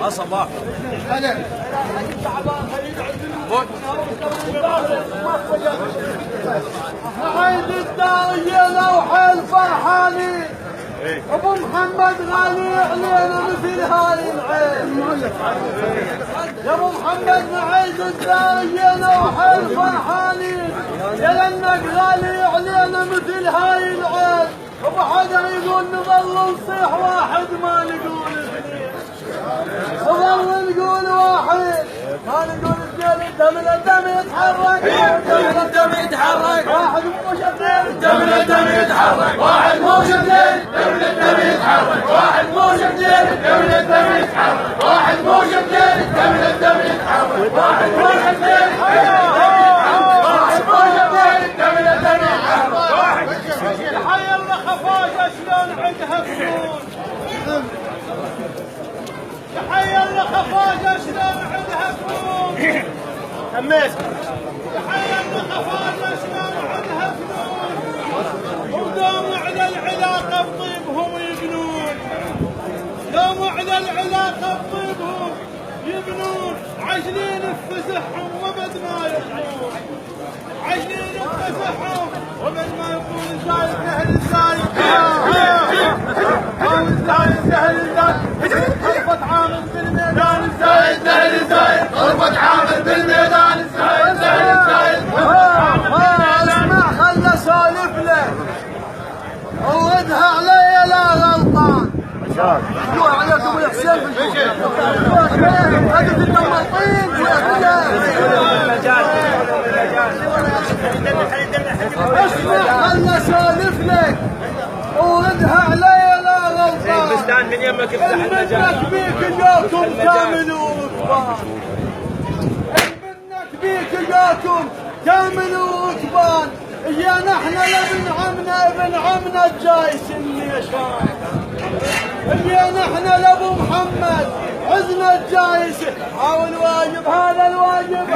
صباح عيد الدارية لوحي الفرحاني ابو محمد غالي علينا مثل هاي العين. يا ابو محمد نعيد الدارية لوحي الفرحاني يا لانك غالي علينا مثل هاي العين. ابو حدا يقول نظل نصيح واحد ما نقول اثنين، نظل نقول واحد ما نقول اثنين. الدم الدم يتحرك، الدم الدم يتحرك، واحد مش اثنين. الدم الدم يتحرك، واحد مش اثنين. الدم الدم يتحرك، واحد مش اثنين. الدم الدم يتحرك، واحد مش اثنين. الدم الدم يتحرك، واحد مش اثنين. واحد مش اثنين. الدم الدم يتحرك، واحد. حي الله خفاجة شلون عندها فنون. حي الله خفاجة شلون عندها فنون. هميت. حي الله خفاجة شلون عندها فنون. ودوموا على العلاقة بطيبهم يبنون. دوموا على العلاقة بطيبهم يبنون. عجلين بفسحهم وبد ما يبنون. عجلين بفسحهم وبد ما يقول الزايد سهل الزايد. الزايد سهل الزايد. ضربة عامل بالميدان الزايد سهل الزايد. ضربة عامل بالميدان الزايد سهل الزايد. اسمع خلنا اسولف لك. عودها علي لا غلطان. شو عليكم يا حسين هذا الدمطين اسمع خلنا اسولف لك. عودها علي لا غلطان. البستان من يمك افتح المجال. منك بيك جاكم كامل وركبان. منك بيك جاكم كامل وركبان. يا نحن لابن عمنا ابن عمنا الجايش النيشان. يا نحن لابو محمد عزنا الجايش. حاول واجب هذا الواجب.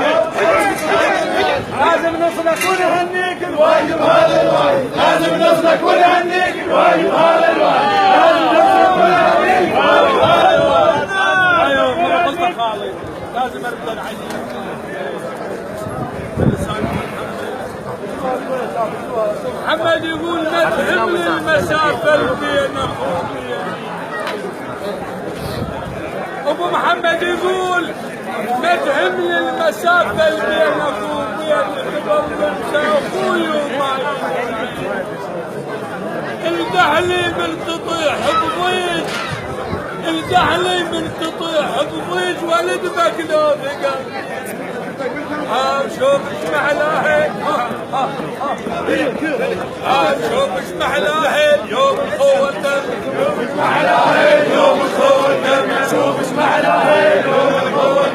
لازم نصلك ونهنيك الواجب هذا الواجب. لازم نصلك ونهنيك الواجب هذا الواجب. لازم نصلك ونهنيك الواجب هذا الواجب. ايوه قصدك خالد لازم ارد العجين. محمد يقول ما تهمني المسافة بين اخوي. ابو محمد يقول ما تهمني المسافة بين اخوي. تقبل انت اخوي وما الدحلي من تطيح بضيج. الدحلي من تطيح بضيج ولد مكلوب قلبي. شوف ايش محلاه. شوف ايش محلاه يوم الخوة. شوف ايش محلاه يوم الخوة. شوف ايش محلاه يوم الخوة.